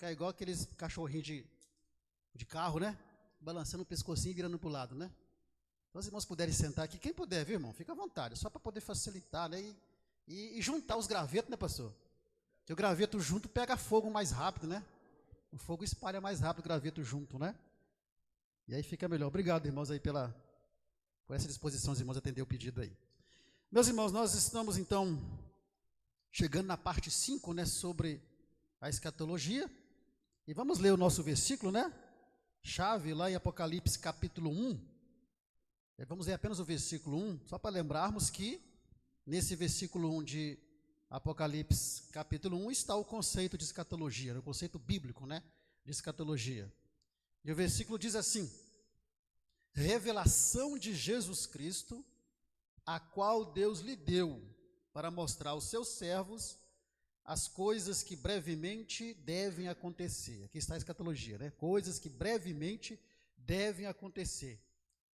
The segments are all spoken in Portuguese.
ficar igual aqueles cachorrinhos de carro, né? Balançando o pescocinho e virando para o lado, né? Então, os irmãos puderem sentar aqui, quem puder, viu, irmão? Fica à vontade, só para poder facilitar, né? E juntar os gravetos, né, pastor? Porque o graveto junto pega fogo mais rápido, né? O fogo espalha mais rápido o graveto junto, né? E aí fica melhor. Obrigado, irmãos, aí por essa disposição, os irmãos, atender o pedido aí. Meus irmãos, nós estamos, então, chegando na parte 5, né, sobre a escatologia. E vamos ler o nosso versículo, né? Chave lá em Apocalipse capítulo 1. Vamos ler apenas o versículo 1, só para lembrarmos que nesse versículo 1 de Apocalipse capítulo 1 está o conceito de escatologia, o conceito bíblico, né, de escatologia. E o versículo diz assim: revelação de Jesus Cristo, a qual Deus lhe deu para mostrar aos seus servos as coisas que brevemente devem acontecer. Aqui está a escatologia, né? Coisas que brevemente devem acontecer.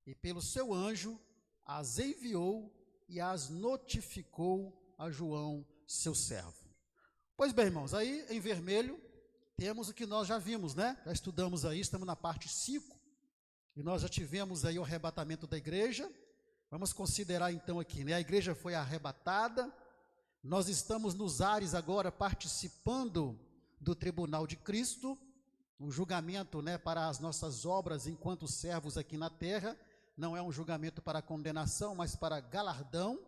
E pelo seu anjo as enviou e as notificou a João, seu servo. Pois bem, irmãos, aí em vermelho temos o que nós já vimos, né? Já estudamos aí, estamos na parte 5, e nós já tivemos aí o arrebatamento da igreja. Vamos considerar então aqui, né? A igreja foi arrebatada, nós estamos nos ares agora participando do tribunal de Cristo, o julgamento, né, para as nossas obras enquanto servos aqui na terra. Não é um julgamento para condenação, mas para galardão.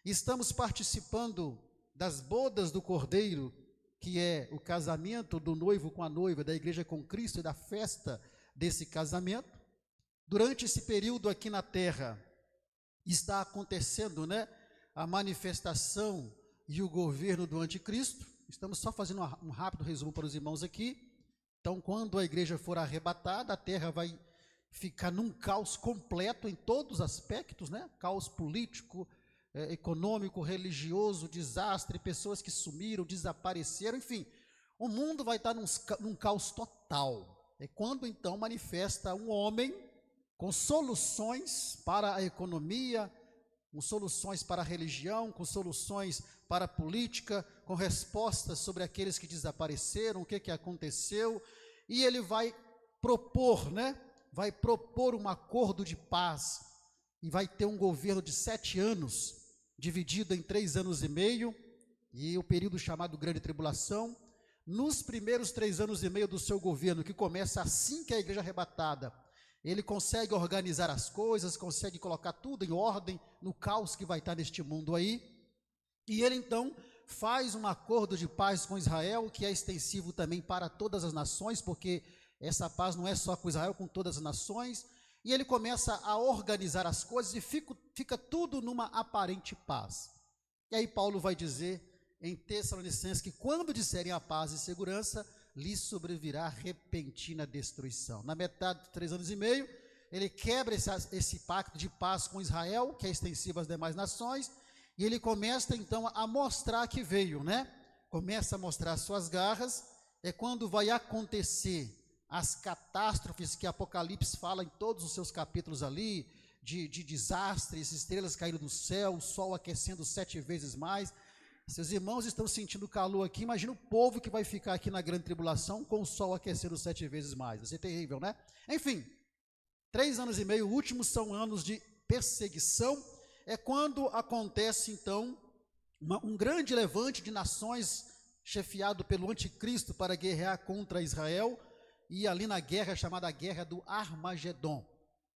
Estamos participando das bodas do Cordeiro, que é o casamento do noivo com a noiva, da igreja com Cristo, e da festa desse casamento. Durante esse período aqui na terra, está acontecendo, né, a manifestação e o governo do anticristo. Estamos só fazendo um rápido resumo para os irmãos aqui. Então, quando a igreja for arrebatada, a terra vai ficar num caos completo em todos os aspectos, né? Caos político, econômico, religioso, desastre, pessoas que sumiram, desapareceram, enfim, o mundo vai estar num caos total. É quando então manifesta um homem com soluções para a economia, com soluções para a religião, com soluções para a política, com respostas sobre aqueles que desapareceram, o que aconteceu, e ele vai propor, né? Vai propor um acordo de paz, e vai ter um governo de 7 anos, dividido em 3 anos e meio, e o período chamado Grande Tribulação. Nos primeiros 3 anos e meio do seu governo, que começa assim que a igreja é arrebatada, ele consegue organizar as coisas, consegue colocar tudo em ordem, no caos que vai estar neste mundo aí, e ele então faz um acordo de paz com Israel, que é extensivo também para todas as nações, porque essa paz não é só com Israel, com todas as nações, e ele começa a organizar as coisas e fica tudo numa aparente paz. E aí Paulo vai dizer em Tessalonicenses que quando disserem a paz e segurança, lhes sobrevirá repentina destruição. Na metade de 3 anos e meio, ele quebra esse pacto de paz com Israel, que é extensivo às demais nações, e ele começa então a mostrar que veio, né? Começa a mostrar suas garras. É quando vai acontecer as catástrofes que Apocalipse fala em todos os seus capítulos ali, de desastres, estrelas caindo do céu, o sol aquecendo 7 vezes mais. Seus irmãos estão sentindo calor aqui, imagina o povo que vai ficar aqui na grande tribulação com o sol aquecendo 7 vezes mais, vai ser terrível, né? Enfim, 3 anos e meio últimos são anos de perseguição. É quando acontece então um grande levante de nações chefiado pelo anticristo para guerrear contra Israel, e ali na guerra chamada Guerra do Armagedon,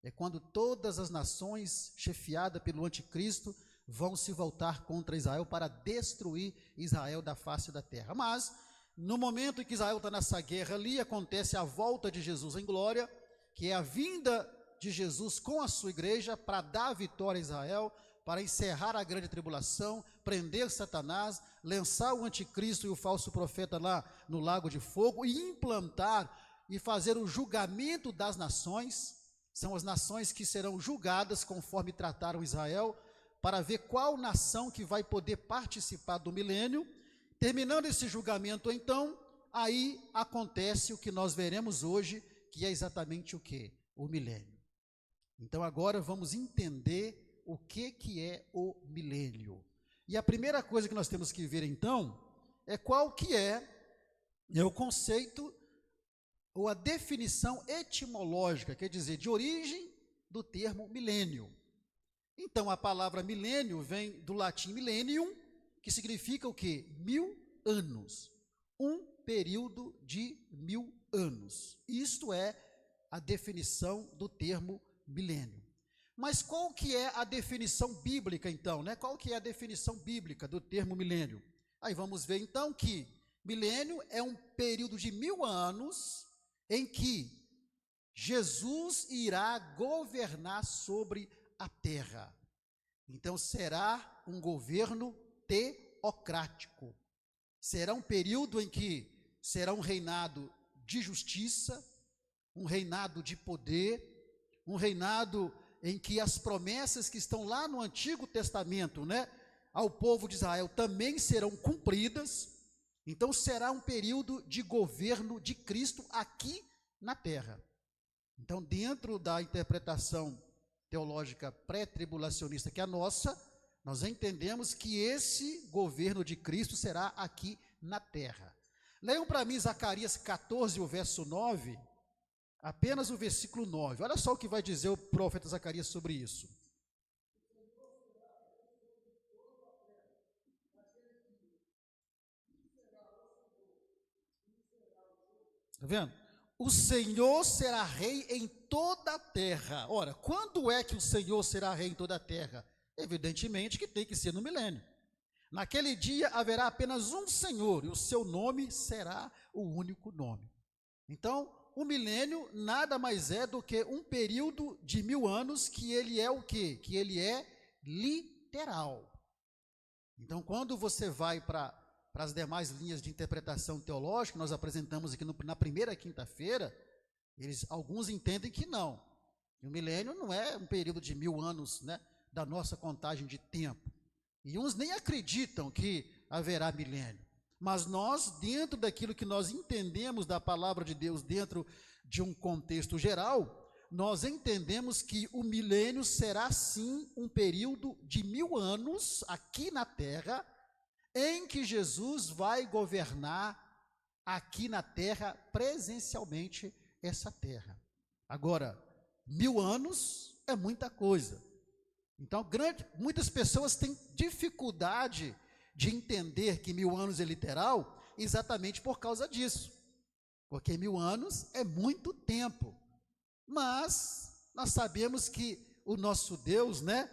é quando todas as nações chefiadas pelo anticristo vão se voltar contra Israel para destruir Israel da face da terra. Mas no momento em que Israel está nessa guerra ali, acontece a volta de Jesus em glória, que é a vinda de Jesus com a sua igreja para dar vitória a Israel, para encerrar a grande tribulação, prender Satanás, lançar o anticristo e o falso profeta lá no lago de fogo e implantar e fazer o julgamento das nações. São as nações que serão julgadas conforme trataram Israel, para ver qual nação que vai poder participar do milênio. Terminando esse julgamento, então, aí acontece o que nós veremos hoje, que é exatamente o quê? O milênio. Então agora vamos entender o que é o milênio. E a primeira coisa que nós temos que ver então, é qual que é É o conceito ou a definição etimológica, quer dizer, de origem do termo milênio. Então, a palavra milênio vem do latim millennium, que significa o quê? 1000 anos. Um período de 1000 anos. Isto é a definição do termo milênio. Mas qual que é a definição bíblica, então, né? Qual que é a definição bíblica do termo milênio? Aí vamos ver, então, que milênio é um período de 1000 anos em que Jesus irá governar sobre a terra. Então será um governo teocrático. Será um período em que será um reinado de justiça, um reinado de poder, um reinado em que as promessas que estão lá no Antigo Testamento, né, ao povo de Israel também serão cumpridas. Então será um período de governo de Cristo aqui na terra. Então, dentro da interpretação teológica pré-tribulacionista que é a nossa, nós entendemos que esse governo de Cristo será aqui na terra. Leiam para mim Zacarias 14, o verso 9, apenas o versículo 9. Olha só o que vai dizer o profeta Zacarias sobre isso. Está vendo? O Senhor será rei em toda a terra. Ora, quando é que o Senhor será rei em toda a terra? Evidentemente que tem que ser no milênio. Naquele dia haverá apenas um Senhor, e o seu nome será o único nome. Então, o milênio nada mais é do que um período de 1000 anos, que ele é o quê? Que ele é literal. Então, quando você vai para as demais linhas de interpretação teológica que nós apresentamos aqui na primeira quinta-feira, alguns entendem que não. O milênio não é um período de 1000 anos, né, da nossa contagem de tempo. E uns nem acreditam que haverá milênio. Mas nós, dentro daquilo que nós entendemos da palavra de Deus, dentro de um contexto geral, nós entendemos que o milênio será sim um período de 1000 anos aqui na terra, em que Jesus vai governar aqui na terra, presencialmente, essa terra. Agora, 1000 anos é muita coisa. Então, muitas pessoas têm dificuldade de entender que 1000 anos é literal, exatamente por causa disso. Porque 1000 anos é muito tempo. Mas nós sabemos que o nosso Deus, né?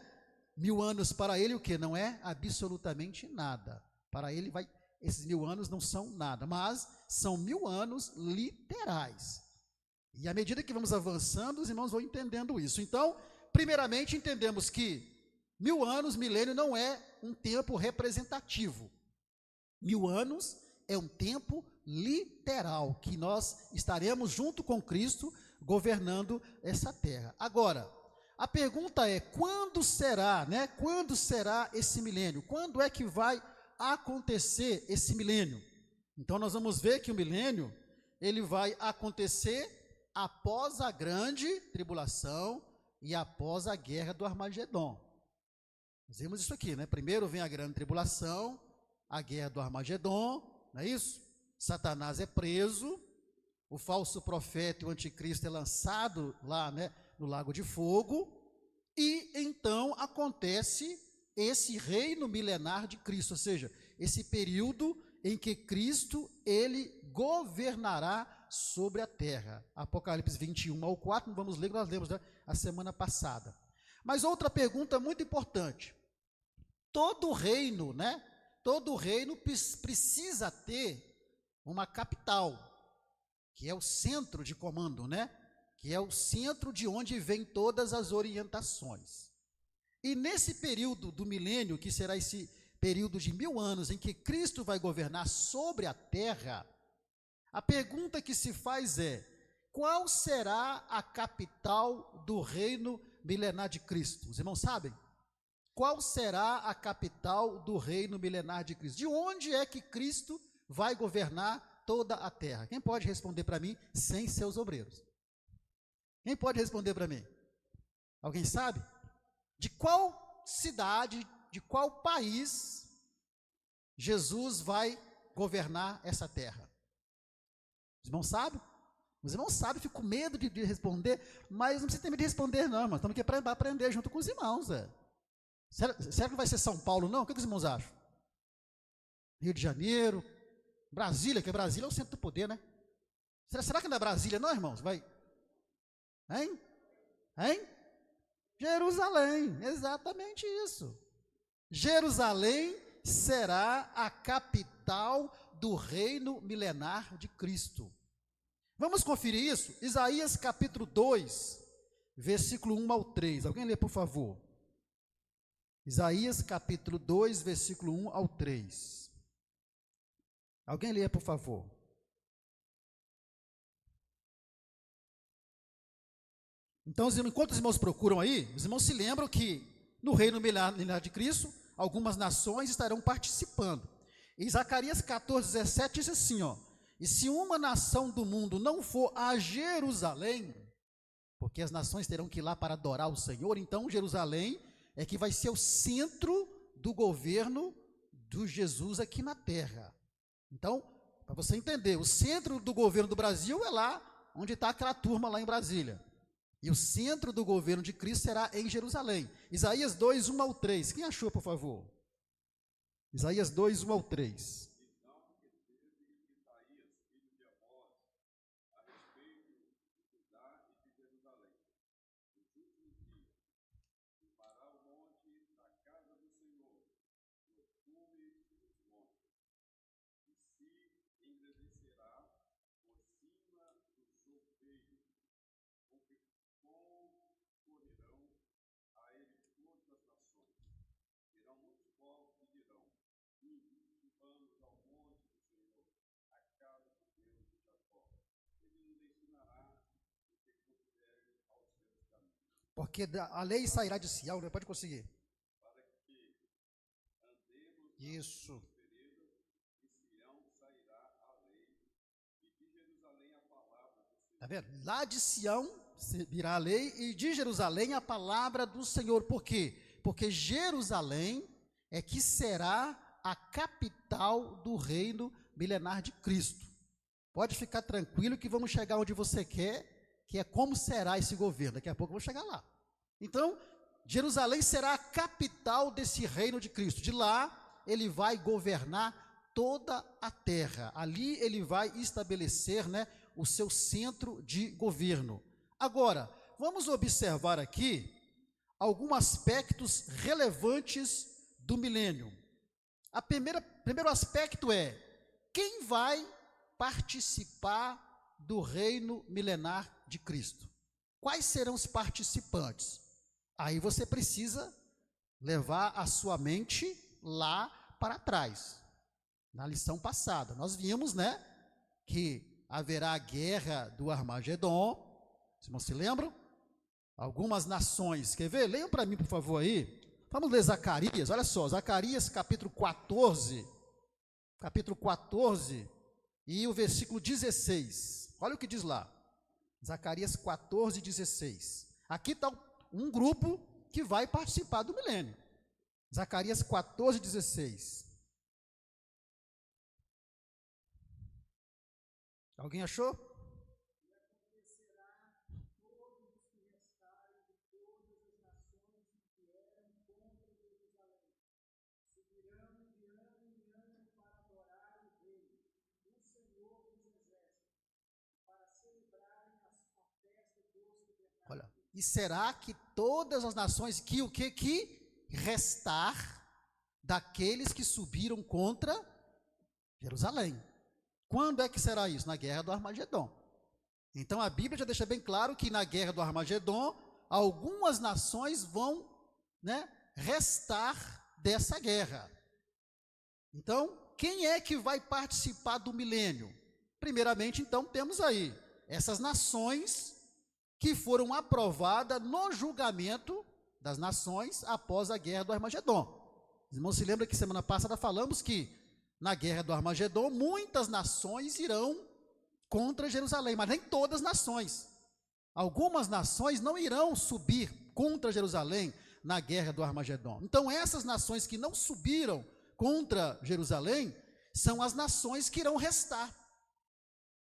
1000 anos para ele o que? Não é absolutamente nada. Para ele esses 1000 anos não são nada, mas são 1000 anos literais. E à medida que vamos avançando, os irmãos vão entendendo isso. Então, primeiramente entendemos que 1000 anos, milênio, não é um tempo representativo. 1000 anos é um tempo literal, que nós estaremos junto com Cristo governando essa terra. Agora, a pergunta é, quando será, né? Quando será esse milênio? Quando é que vai acontecer esse milênio? Então nós vamos ver que o milênio, ele vai acontecer após a grande tribulação e após a guerra do Armagedon. Nós vimos isso aqui, né? Primeiro vem a grande tribulação, a guerra do Armagedon, não é isso? Satanás é preso, o falso profeta e o anticristo é lançado lá, né, no lago de fogo, e então acontece esse reino milenar de Cristo, ou seja, esse período em que Cristo, ele governará sobre a terra. Apocalipse 21 ao 4, não vamos ler, nós lemos, né, a semana passada. Mas outra pergunta muito importante. Todo reino, né? Todo reino precisa ter uma capital, que é o centro de comando, né? Que é o centro de onde vêm todas as orientações. E nesse período do milênio, que será esse período de 1000 anos em que Cristo vai governar sobre a terra, a pergunta que se faz é, qual será a capital do reino milenar de Cristo? Os irmãos sabem? Qual será a capital do reino milenar de Cristo? De onde é que Cristo vai governar toda a terra? Quem pode responder para mim sem seus obreiros? Quem pode responder para mim? Alguém sabe? De qual cidade, de qual país Jesus vai governar essa terra? Os irmãos sabem? Os irmãos sabem, fico com medo de responder, mas não precisa ter medo de responder, não, irmãos. Estamos aqui para aprender junto com os irmãos. Será que vai ser São Paulo, não? O que os irmãos acham? Rio de Janeiro, Brasília, que Brasília é o centro do poder, né? Será que não é Brasília, não, irmãos? Vai? Hein? Hein? Jerusalém, exatamente isso. Jerusalém será a capital do reino milenar de Cristo. Vamos conferir isso? Isaías capítulo 2, versículo 1 ao 3. Alguém lê, por favor? Isaías capítulo 2, versículo 1 ao 3. Alguém lê, por favor? Então, enquanto os irmãos procuram aí, os irmãos se lembram que no reino milenar de Cristo, algumas nações estarão participando. Em Zacarias 14, 17 diz assim, ó: e se uma nação do mundo não for a Jerusalém, porque as nações terão que ir lá para adorar o Senhor, então Jerusalém é que vai ser o centro do governo de Jesus aqui na terra. Então, para você entender, o centro do governo do Brasil é lá onde está aquela turma lá em Brasília. E o centro do governo de Cristo será em Jerusalém. Isaías 2, 1 ao 3. Quem achou, por favor? Isaías 2, 1 ao 3. Porque a lei sairá de Sião, né? Pode conseguir. Isso. Está vendo? Lá de Sião virá a lei e de Jerusalém a palavra do Senhor. Por quê? Porque Jerusalém é que será a capital do reino milenar de Cristo. Pode ficar tranquilo que vamos chegar onde você quer, que é como será esse governo. Daqui a pouco eu vou chegar lá. Então, Jerusalém será a capital desse reino de Cristo. De lá, ele vai governar toda a terra. Ali ele vai estabelecer, né, o seu centro de governo. Agora, vamos observar aqui alguns aspectos relevantes do milênio. Primeiro aspecto é: quem vai participar do reino milenar de Cristo? Quais serão os participantes? Aí você precisa levar a sua mente lá para trás. Na lição passada, nós vimos, né, que haverá a guerra do Armagedon. Vocês se lembram? Algumas nações, quer ver? Leiam para mim, por favor, aí. Vamos ler Zacarias, olha só, Zacarias capítulo 14, e o versículo 16. Olha o que diz lá. Zacarias 14, 16. Aqui está um grupo que vai participar do milênio. Zacarias 14, 16. Alguém achou? Olha, e será que todas as nações que restar daqueles que subiram contra Jerusalém? Quando é que será isso? Na guerra do Armagedon. Então a Bíblia já deixa bem claro que na guerra do Armagedon algumas nações vão, né, restar dessa guerra. Então, quem é que vai participar do milênio? Primeiramente, então, temos aí essas nações que foram aprovadas no julgamento das nações após a guerra do Armagedon. Os irmãos se lembram que semana passada falamos que na guerra do Armagedon muitas nações irão contra Jerusalém, mas nem todas as nações. Algumas nações não irão subir contra Jerusalém na guerra do Armagedon. Então essas nações que não subiram contra Jerusalém são as nações que irão restar.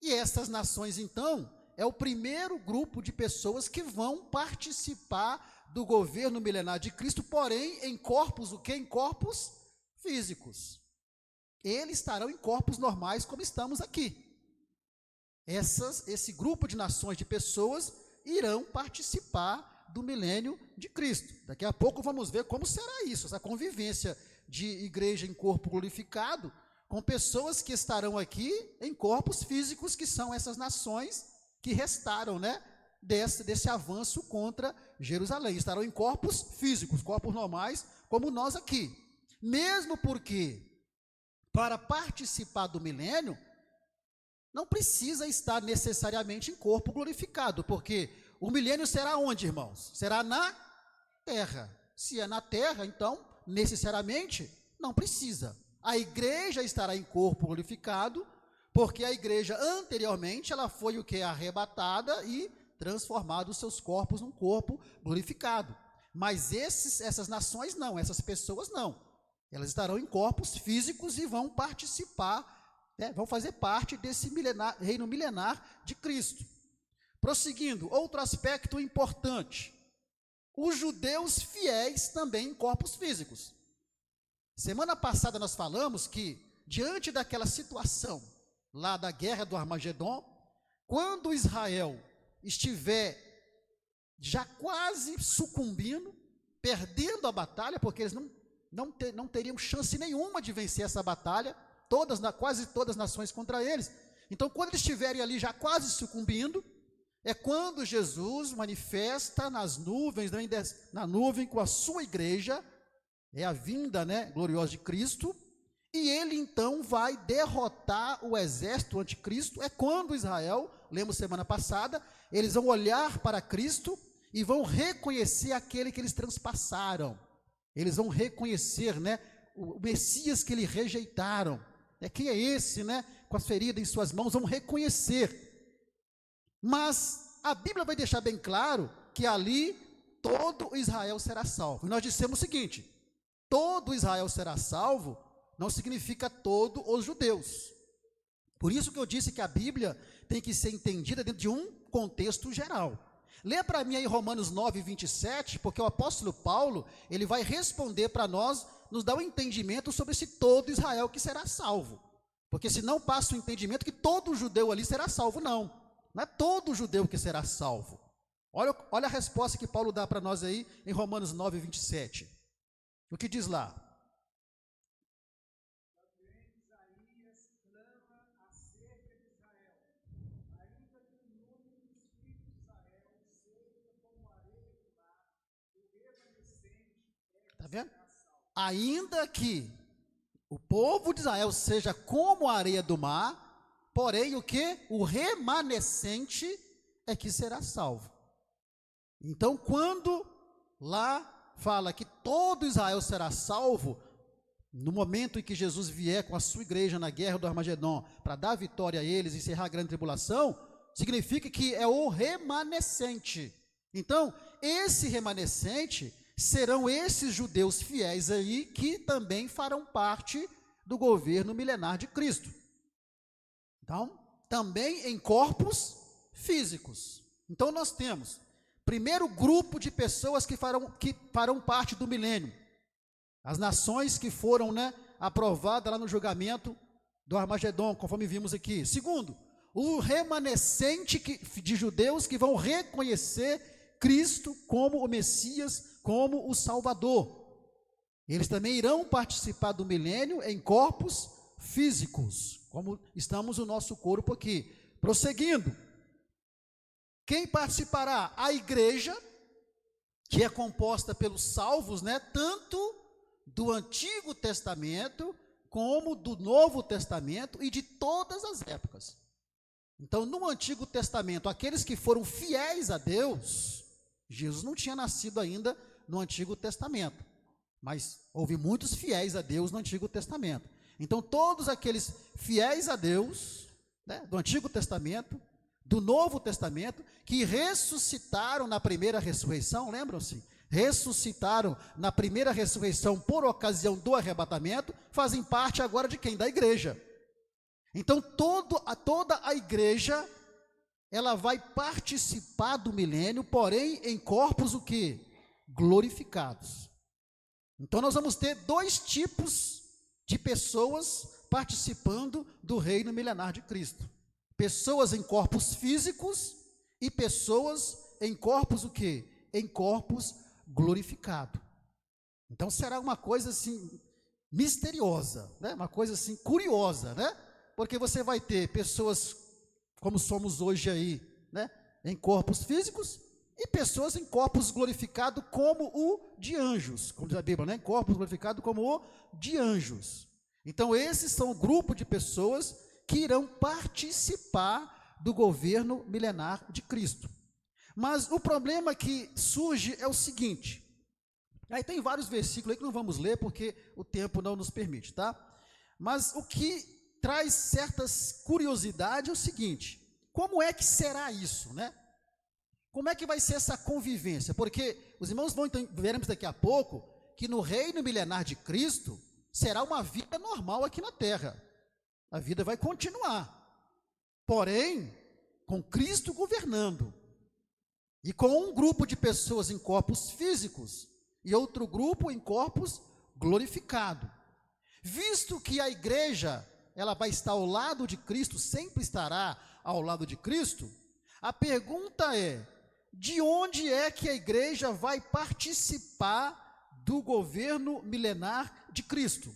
E essas nações, então, é o primeiro grupo de pessoas que vão participar do governo milenar de Cristo, porém em corpos, o quê? Em corpos físicos. Eles estarão em corpos normais, como estamos aqui. Esse grupo de nações, de pessoas, irão participar do milênio de Cristo. Daqui a pouco vamos ver como será isso, essa convivência de igreja em corpo glorificado, com pessoas que estarão aqui em corpos físicos, que são essas nações que restaram, né, desse avanço contra Jerusalém. Estarão em corpos físicos, corpos normais, como nós aqui. Mesmo porque, para participar do milênio, não precisa estar necessariamente em corpo glorificado, porque o milênio será onde, irmãos? Será na terra. Se é na terra, então, necessariamente, não precisa. A igreja estará em corpo glorificado, porque a igreja anteriormente, ela foi o que? Arrebatada e transformado os seus corpos num corpo glorificado. Mas essas nações não, essas pessoas não. Elas estarão em corpos físicos e vão participar, né, vão fazer parte desse reino milenar de Cristo. Prosseguindo, outro aspecto importante: os judeus fiéis também em corpos físicos. Semana passada nós falamos que, diante daquela situação lá da guerra do Armagedon, quando Israel estiver já quase sucumbindo, perdendo a batalha, porque eles não teriam chance nenhuma de vencer essa batalha, quase todas as nações contra eles. Então, quando eles estiverem ali já quase sucumbindo, é quando Jesus manifesta nas nuvens, na nuvem com a sua igreja, é a vinda, né, gloriosa de Cristo, e ele então vai derrotar o exército anticristo. É quando Israel, lemos semana passada, eles vão olhar para Cristo e vão reconhecer aquele que eles transpassaram. Eles vão reconhecer, né, o Messias que eles rejeitaram. Quem é esse, né, com as feridas em suas mãos? Vão reconhecer. Mas a Bíblia vai deixar bem claro que ali todo Israel será salvo. E nós dissemos o seguinte: todo Israel será salvo não significa todos os judeus. Por isso que eu disse que a Bíblia tem que ser entendida dentro de um contexto geral. Lê para mim aí Romanos 9, 27, porque o apóstolo Paulo, ele vai responder para nós, nos dar um entendimento sobre esse todo Israel que será salvo. Porque se não passa o entendimento que todo judeu ali será salvo, não é todo judeu que será salvo. Olha a resposta que Paulo dá para nós aí em Romanos 9, 27. O que diz lá? Está vendo? Ainda que o povo de Israel seja como a areia do mar, porém o que? O remanescente é que será salvo. Então, quando lá fala que todo Israel será salvo, no momento em que Jesus vier com a sua igreja na guerra do Armagedon, para dar vitória a eles e encerrar a grande tribulação, significa que é o remanescente. Então, esse remanescente serão esses judeus fiéis aí que também farão parte do governo milenar de Cristo. Então, também em corpos físicos. Então, nós temos primeiro grupo de pessoas que farão parte do milênio. As nações que foram, né, aprovadas lá no julgamento do Armagedon, conforme vimos aqui. Segundo, o remanescente de judeus que vão reconhecer Cristo como o Messias, como o Salvador. Eles também irão participar do milênio em corpos físicos, como estamos o nosso corpo aqui. Prosseguindo, quem participará? A igreja, que é composta pelos salvos, né, tanto do Antigo Testamento como do Novo Testamento e de todas as épocas. Então, no Antigo Testamento, aqueles que foram fiéis a Deus, Jesus não tinha nascido ainda no Antigo Testamento, mas houve muitos fiéis a Deus no Antigo Testamento. Então, todos aqueles fiéis a Deus, né, do Antigo Testamento, do Novo Testamento, que ressuscitaram na primeira ressurreição, lembram-se? Ressuscitaram na primeira ressurreição por ocasião do arrebatamento, fazem parte agora de quem? Da igreja. Então toda a igreja, ela vai participar do milênio, porém em corpos o quê? Glorificados. Então nós vamos ter dois tipos de pessoas participando do reino milenar de Cristo. Pessoas em corpos físicos e pessoas em corpos o quê? Em corpos glorificados. Então será uma coisa assim misteriosa, né? Uma coisa assim curiosa, né? Porque você vai ter pessoas como somos hoje aí, né? Em corpos físicos e pessoas em corpos glorificados como o de anjos, como diz a Bíblia, né? Corpos glorificados como o de anjos. Então esses são o grupo de pessoas que irão participar do governo milenar de Cristo. Mas o problema que surge é o seguinte, aí tem vários versículos aí que não vamos ler porque o tempo não nos permite, tá? Mas o que traz certas curiosidades é o seguinte, como é que será isso, né? Como é que vai ser essa convivência? Porque os irmãos veremos daqui a pouco que no reino milenar de Cristo será uma vida normal aqui na terra. A vida vai continuar, porém, com Cristo governando, e com um grupo de pessoas em corpos físicos, e outro grupo em corpos glorificados. Visto que a igreja, ela vai estar ao lado de Cristo, sempre estará ao lado de Cristo, a pergunta é, de onde é que a igreja vai participar do governo milenar de Cristo?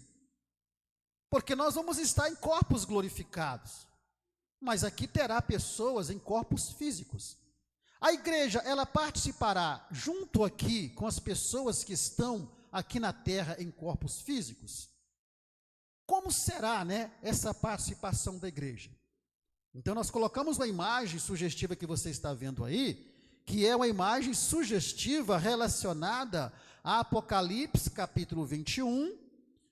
Porque nós vamos estar em corpos glorificados, mas aqui terá pessoas em corpos físicos. A igreja, ela participará junto aqui com as pessoas que estão aqui na terra em corpos físicos? Como será, né, essa participação da igreja? Então nós colocamos uma imagem sugestiva que você está vendo aí, que é uma imagem sugestiva relacionada a Apocalipse capítulo 21,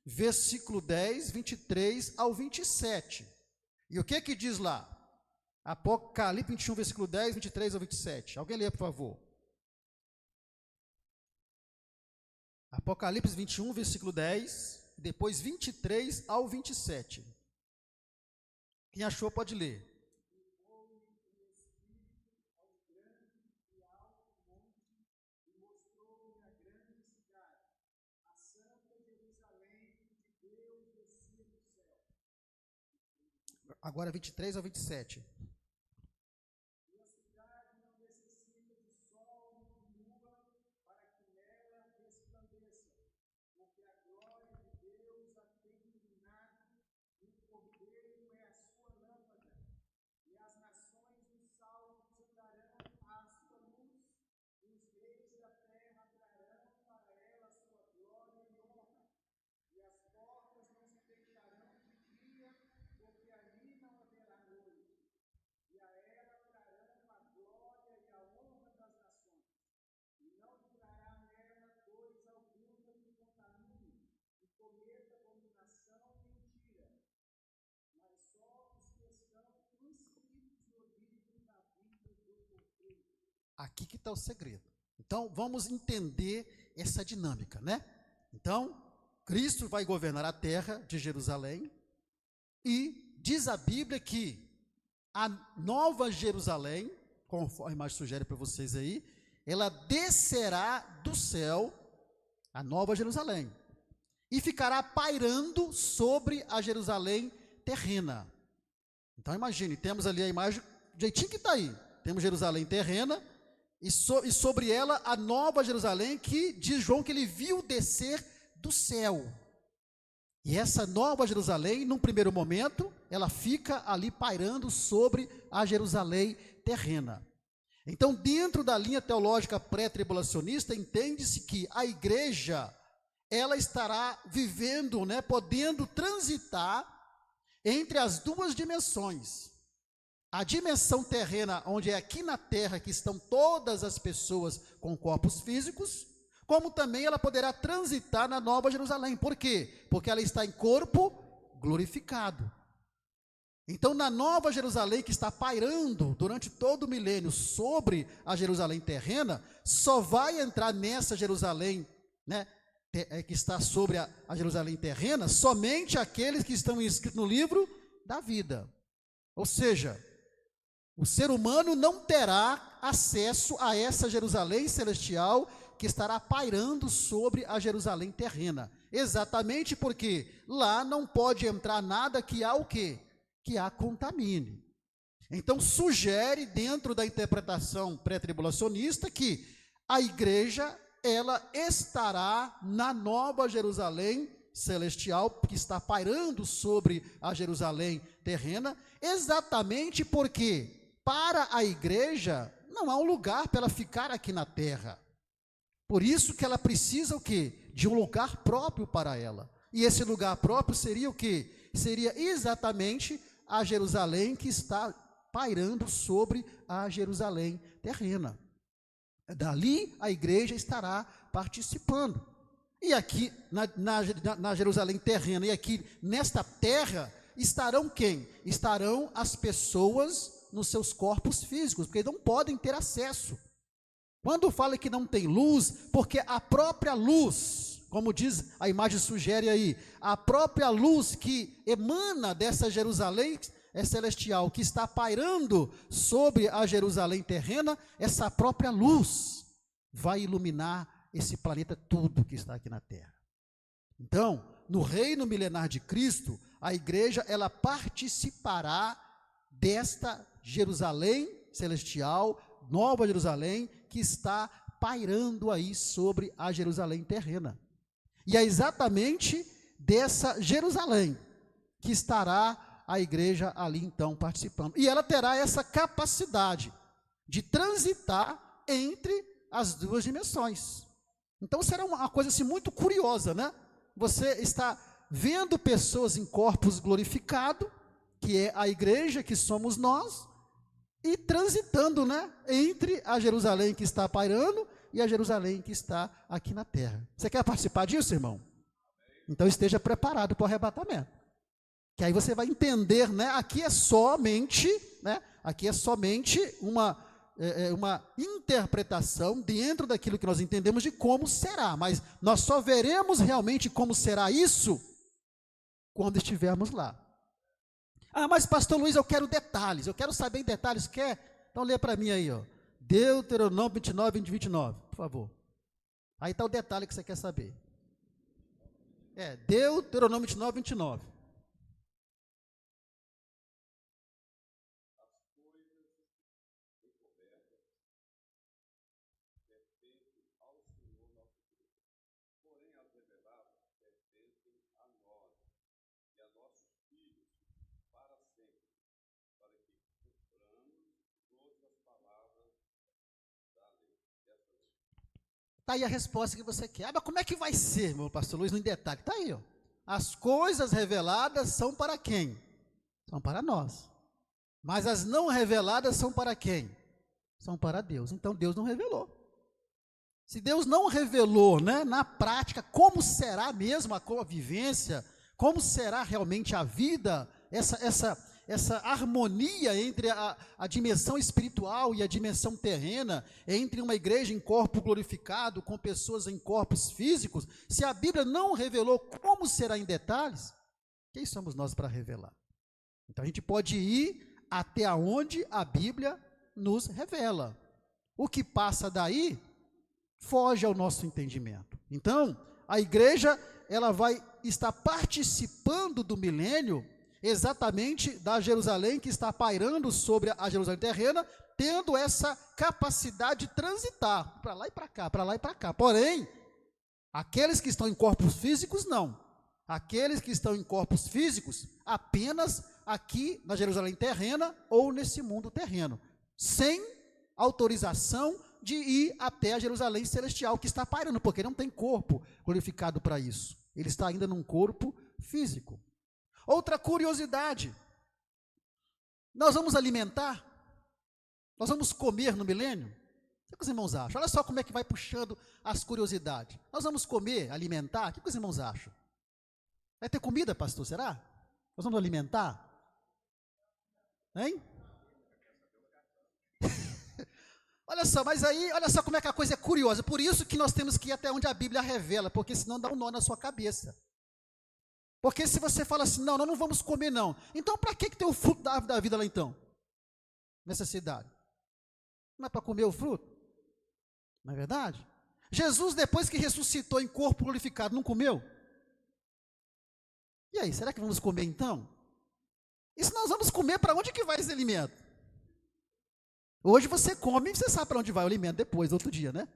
versículo 10, 23 ao 27. E o que que diz lá? Apocalipse 21, versículo 10, 23 ao 27. Alguém lê, por favor. Apocalipse 21, versículo 10, depois 23 ao 27. Quem achou pode ler. Agora 23 ao 27. Aqui que está o segredo. Então, vamos entender essa dinâmica, né? Então, Cristo vai governar a terra de Jerusalém e diz a Bíblia que a nova Jerusalém, conforme a imagem sugere para vocês aí, ela descerá do céu, a nova Jerusalém, e ficará pairando sobre a Jerusalém terrena. Então, imagine, temos ali a imagem, do jeitinho que está aí, temos Jerusalém terrena, e sobre ela a nova Jerusalém, que diz João que ele viu descer do céu. E essa nova Jerusalém, num primeiro momento, ela fica ali pairando sobre a Jerusalém terrena. Então, dentro da linha teológica pré-tribulacionista, entende-se que a igreja, ela estará vivendo, né, podendo transitar entre as duas dimensões. A dimensão terrena, onde é aqui na terra que estão todas as pessoas com corpos físicos, como também ela poderá transitar na nova Jerusalém. Por quê? Porque ela está em corpo glorificado. Então, na nova Jerusalém que está pairando durante todo o milênio sobre a Jerusalém terrena, só vai entrar nessa Jerusalém, né, que está sobre a Jerusalém terrena, somente aqueles que estão inscritos no livro da vida. Ou seja, o ser humano não terá acesso a essa Jerusalém celestial que estará pairando sobre a Jerusalém terrena. Exatamente porque lá não pode entrar nada que há o quê? Que a contamine. Então sugere, dentro da interpretação pré-tribulacionista, que a igreja, ela estará na nova Jerusalém celestial, que está pairando sobre a Jerusalém terrena, exatamente porque para a igreja não há um lugar para ela ficar aqui na terra. Por isso que ela precisa o quê? De um lugar próprio para ela. E esse lugar próprio seria o quê? Seria exatamente a Jerusalém que está pairando sobre a Jerusalém terrena. Dali a igreja estará participando. E aqui na Jerusalém terrena, e aqui nesta terra, estarão quem? Estarão as pessoas nos seus corpos físicos, porque não podem ter acesso. Quando fala que não tem luz, porque a própria luz, como diz a imagem sugere aí, a própria luz que emana dessa Jerusalém celestial, que está pairando sobre a Jerusalém terrena, essa própria luz vai iluminar esse planeta tudo que está aqui na Terra. Então, no reino milenar de Cristo, a igreja, ela participará desta Jerusalém celestial, Nova Jerusalém, que está pairando aí sobre a Jerusalém terrena. E é exatamente dessa Jerusalém que estará a igreja ali então participando. E ela terá essa capacidade de transitar entre as duas dimensões. Então será uma coisa assim muito curiosa, né? Você está vendo pessoas em corpos glorificados, que é a igreja, que somos nós, e transitando, né, entre a Jerusalém que está pairando e a Jerusalém que está aqui na terra. Você quer participar disso, irmão? Então esteja preparado para o arrebatamento. Que aí você vai entender, né, aqui é somente uma interpretação dentro daquilo que nós entendemos de como será, mas nós só veremos realmente como será isso quando estivermos lá. Ah, mas pastor Luiz, eu quero detalhes, eu quero saber em detalhes, quer? Então lê para mim aí, ó. Deuteronômio 29, 29, por favor. Aí está o detalhe que você quer saber. Deuteronômio 29, 29. Está aí a resposta que você quer. Ah, mas como é que vai ser, meu pastor Luiz, no detalhe? Está aí, ó. As coisas reveladas são para quem? São para nós. Mas as não reveladas são para quem? São para Deus. Então Deus não revelou. Se Deus não revelou, né, na prática, como será mesmo a convivência, como será realmente a vida, essa harmonia entre a dimensão espiritual e a dimensão terrena, entre uma igreja em corpo glorificado, com pessoas em corpos físicos, se a Bíblia não revelou como será em detalhes, quem somos nós para revelar? Então a gente pode ir até onde a Bíblia nos revela. O que passa daí foge ao nosso entendimento. Então, a igreja, ela vai estar participando do milênio, exatamente da Jerusalém que está pairando sobre a Jerusalém terrena, tendo essa capacidade de transitar para lá e para cá, para lá e para cá. Porém, aqueles que estão em corpos físicos, não. Aqueles que estão em corpos físicos, apenas aqui na Jerusalém terrena ou nesse mundo terreno, sem autorização de ir até a Jerusalém celestial que está pairando, porque não tem corpo glorificado para isso. Ele está ainda num corpo físico. Outra curiosidade, nós vamos alimentar? Nós vamos comer no milênio? O que os irmãos acham? Olha só como é que vai puxando as curiosidades. Nós vamos comer, alimentar? O que os irmãos acham? Vai ter comida, pastor, será? Nós vamos alimentar? Hein? Olha só, mas aí, olha só como é que a coisa é curiosa. Por isso que nós temos que ir até onde a Bíblia revela, porque senão dá um nó na sua cabeça. Porque se você fala assim, não, nós não vamos comer não. Então para que tem o fruto da árvore da vida lá então? Nessa cidade. Não é para comer o fruto? Não é verdade? Jesus, depois que ressuscitou em corpo glorificado, não comeu? E aí, será que vamos comer então? E se nós vamos comer, para onde que vai esse alimento? Hoje você come e você sabe para onde vai o alimento depois, outro dia, né?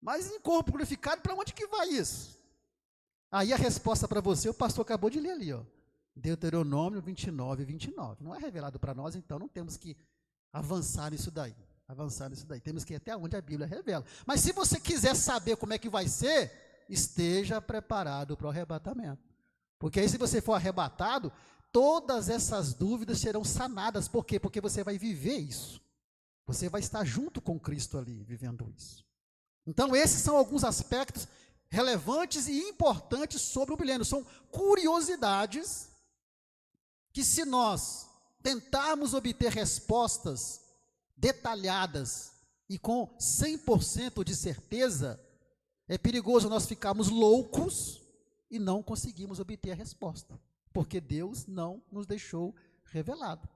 Mas em corpo glorificado, para onde que vai isso? Aí a resposta para você, o pastor acabou de ler ali, ó. Deuteronômio 29, 29. Não é revelado para nós, então não temos que avançar nisso daí. Temos que ir até onde a Bíblia revela. Mas se você quiser saber como é que vai ser, esteja preparado para o arrebatamento. Porque aí se você for arrebatado, todas essas dúvidas serão sanadas. Por quê? Porque você vai viver isso. Você vai estar junto com Cristo ali, vivendo isso. Então esses são alguns aspectos relevantes e importantes sobre o milênio. São curiosidades que, se nós tentarmos obter respostas detalhadas e com 100% de certeza, é perigoso nós ficarmos loucos e não conseguimos obter a resposta, porque Deus não nos deixou revelado.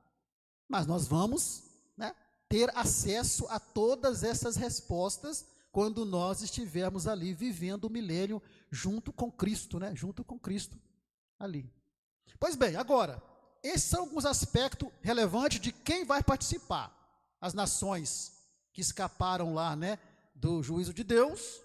Mas nós vamos, né, ter acesso a todas essas respostas quando nós estivermos ali vivendo o milênio junto com Cristo, né? Junto com Cristo ali. Pois bem, agora, esses são alguns aspectos relevantes de quem vai participar. As nações que escaparam lá, né, do juízo de Deus,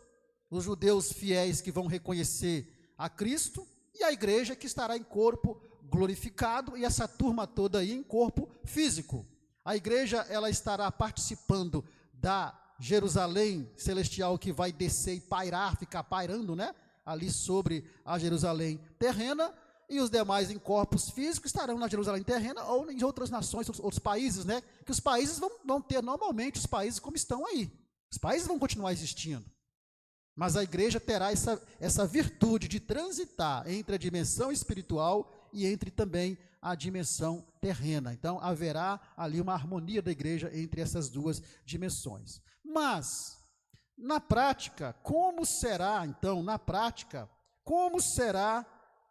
os judeus fiéis que vão reconhecer a Cristo, e a igreja que estará em corpo glorificado, e essa turma toda aí em corpo físico. A igreja, ela estará participando da Jerusalém celestial, que vai descer e pairar, ficar pairando, né, ali sobre a Jerusalém terrena, e os demais em corpos físicos estarão na Jerusalém terrena ou em outras nações, outros países, né, que os países vão ter normalmente os países como estão aí. Os países vão continuar existindo. Mas a igreja terá essa virtude de transitar entre a dimensão espiritual e entre também a dimensão terrena. Então, haverá ali uma harmonia da igreja entre essas duas dimensões. Mas, na prática, como será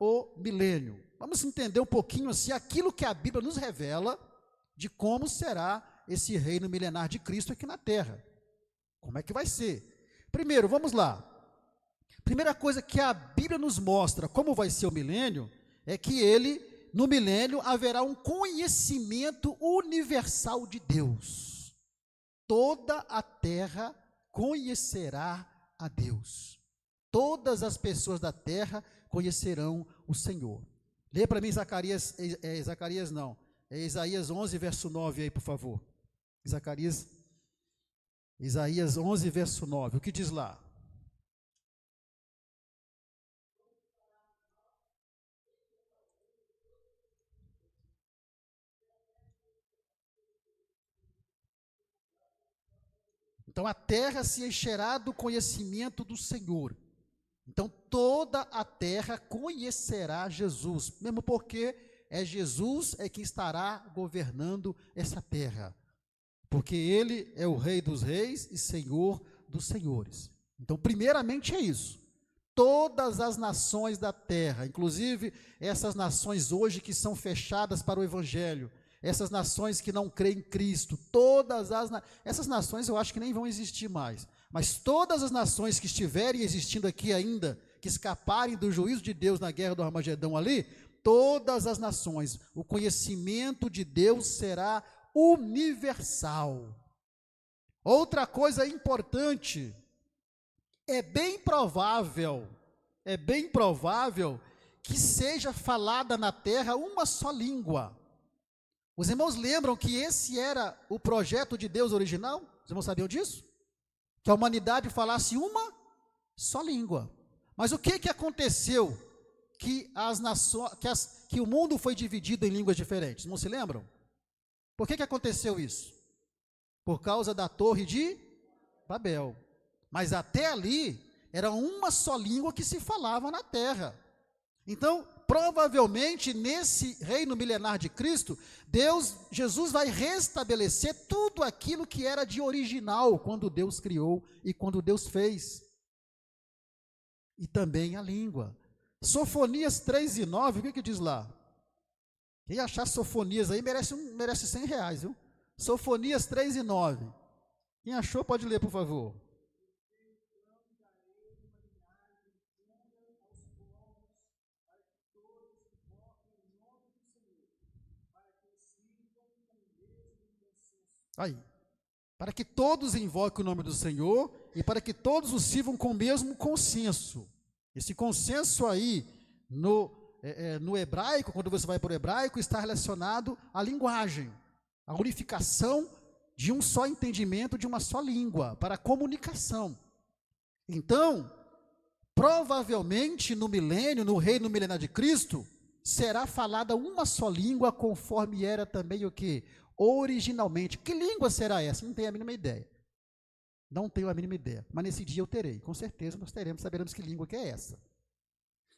o milênio? Vamos entender um pouquinho assim, aquilo que a Bíblia nos revela de como será esse reino milenar de Cristo aqui na terra. Como é que vai ser? Primeiro, vamos lá. Primeira coisa que a Bíblia nos mostra como vai ser o milênio, é que no milênio, haverá um conhecimento universal de Deus. Toda a terra conhecerá a Deus. Todas as pessoas da terra conhecerão o Senhor. Lê para mim Isaías 11, verso 9 aí, por favor. Isaías 11, verso 9, o que diz lá? Então a terra se encherá do conhecimento do Senhor. Então toda a terra conhecerá Jesus, mesmo porque Jesus quem estará governando essa terra. Porque ele é o Rei dos reis e Senhor dos senhores. Então, primeiramente é isso. Todas as nações da terra, inclusive essas nações hoje que são fechadas para o Evangelho, essas nações que não creem em Cristo, essas nações eu acho que nem vão existir mais. Mas todas as nações que estiverem existindo aqui ainda, que escaparem do juízo de Deus na guerra do Armagedão ali, todas as nações, o conhecimento de Deus será universal. Outra coisa importante, é bem provável que seja falada na terra uma só língua. Os irmãos lembram que esse era o projeto de Deus original? Os irmãos sabiam disso? Que a humanidade falasse uma só língua. Mas o que aconteceu? Que o mundo foi dividido em línguas diferentes. Não se lembram? Por que aconteceu isso? Por causa da Torre de Babel. Mas até ali, era uma só língua que se falava na terra. Então, provavelmente, nesse reino milenar de Cristo, Jesus vai restabelecer tudo aquilo que era de original, quando Deus criou e quando Deus fez. E também a língua. Sofonias 3:9, o que diz lá? Quem achar Sofonias aí merece R$ 100, viu? Sofonias 3:9. Quem achou pode ler, por favor. Aí. Para que todos invoquem o nome do Senhor e para que todos o sirvam com o mesmo consenso. Esse consenso aí, no hebraico, quando você vai para o hebraico, está relacionado à linguagem, à unificação de um só entendimento, de uma só língua, para a comunicação. Então, provavelmente no milênio, no reino milenar de Cristo, será falada uma só língua, conforme era também o que? Originalmente. Que língua será essa? Não tenho a mínima ideia. Não tenho a mínima ideia. Mas nesse dia eu terei. Com certeza nós teremos, saberemos que língua que é essa.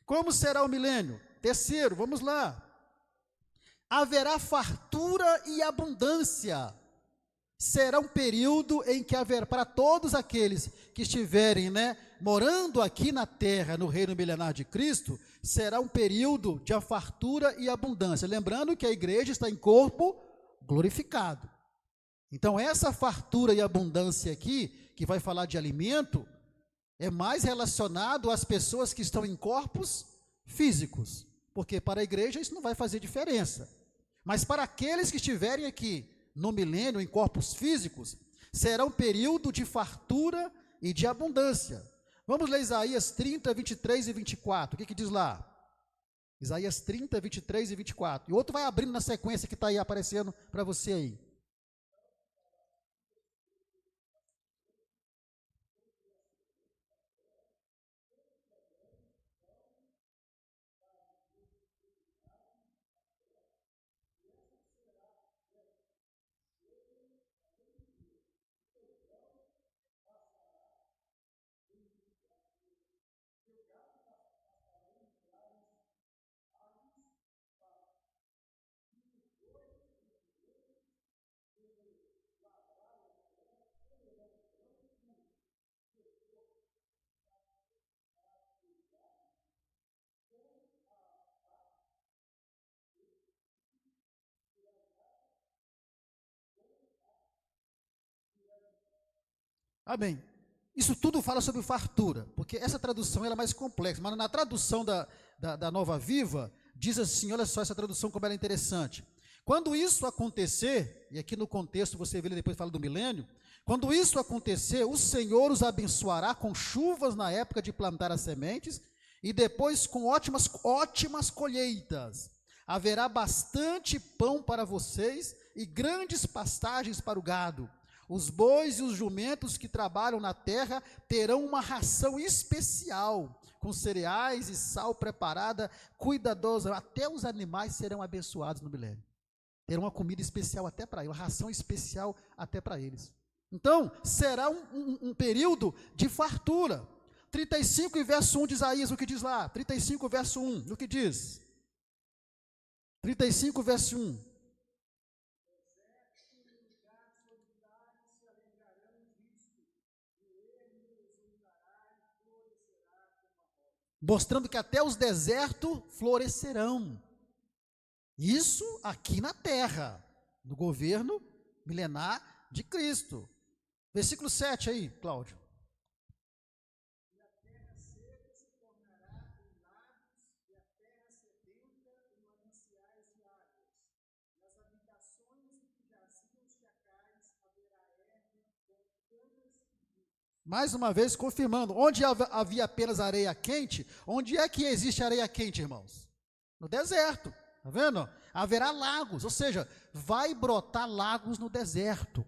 Como será o milênio? Terceiro, vamos lá. Haverá fartura e abundância. Será um período em que haverá, para todos aqueles que estiverem, morando aqui na terra, no reino milenar de Cristo, será um período de fartura e abundância. Lembrando que a igreja está em corpo glorificado. Então, essa fartura e abundância aqui, que vai falar de alimento, é mais relacionado às pessoas que estão em corpos físicos, porque para a igreja isso não vai fazer diferença. Mas para aqueles que estiverem aqui no milênio, em corpos físicos, será um período de fartura e de abundância. Vamos ler Isaías 30, 23 e 24. O que diz lá? Isaías 30, 23 e 24. E outro vai abrindo na sequência que está aí aparecendo para você aí. Amém. Isso tudo fala sobre fartura, porque essa tradução ela é mais complexa, mas na tradução da Nova Viva, diz assim, olha só essa tradução como ela é interessante. Quando isso acontecer, e aqui no contexto você vê, ele depois fala do milênio, quando isso acontecer, o Senhor os abençoará com chuvas na época de plantar as sementes, e depois com ótimas colheitas. Haverá bastante pão para vocês e grandes pastagens para o gado. Os bois e os jumentos que trabalham na terra terão uma ração especial, com cereais e sal preparada, cuidadosa. Até os animais serão abençoados no milênio. Terão uma comida especial até para eles, uma ração especial até para eles. Então, será um período de fartura. 35 e verso 1 de Isaías, o que diz lá? 35 verso 1, o que diz? 35 verso 1. Mostrando que até os desertos florescerão. Isso aqui na terra, no governo milenar de Cristo. Versículo 7 aí, Cláudio. Mais uma vez, confirmando, onde havia apenas areia quente, onde é que existe areia quente, irmãos? No deserto, tá vendo? Haverá lagos, ou seja, vai brotar lagos no deserto.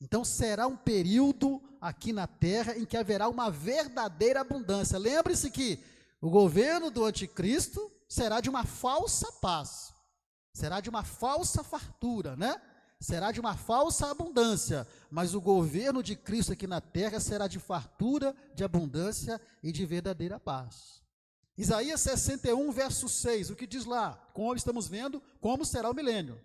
Então será um período aqui na terra em que haverá uma verdadeira abundância. Lembre-se que o governo do anticristo será de uma falsa paz, será de uma falsa fartura, será de uma falsa abundância, mas o governo de Cristo aqui na terra será de fartura, de abundância e de verdadeira paz. Isaías 61, verso 6, o que diz lá? Como estamos vendo, como será o milênio.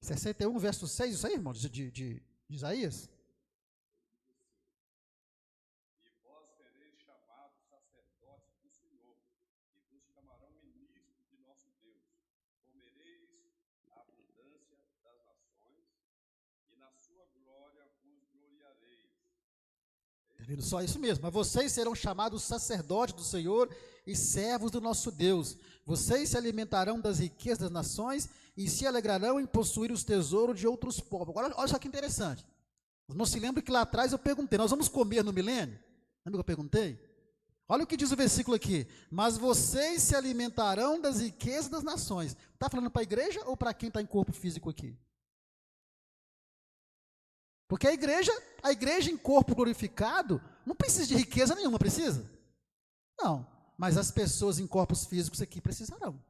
61, verso 6, isso aí, irmão, de Isaías? E vós sereis chamados sacerdotes do Senhor, e vos chamarão ministros de nosso Deus. Comereis a abundância das nações, e na sua glória vos gloriareis. Está vendo só isso mesmo? Mas vocês serão chamados sacerdotes do Senhor e servos do nosso Deus. Vocês se alimentarão das riquezas das nações e se alegrarão em possuir os tesouros de outros povos. Agora, olha só que interessante. Não se lembra que lá atrás eu perguntei, nós vamos comer no milênio? Lembra que eu perguntei? Olha o que diz o versículo aqui. Mas vocês se alimentarão das riquezas das nações. Está falando para a igreja ou para quem está em corpo físico aqui? Porque a igreja em corpo glorificado, não precisa de riqueza nenhuma, precisa? Não, mas as pessoas em corpos físicos aqui precisarão.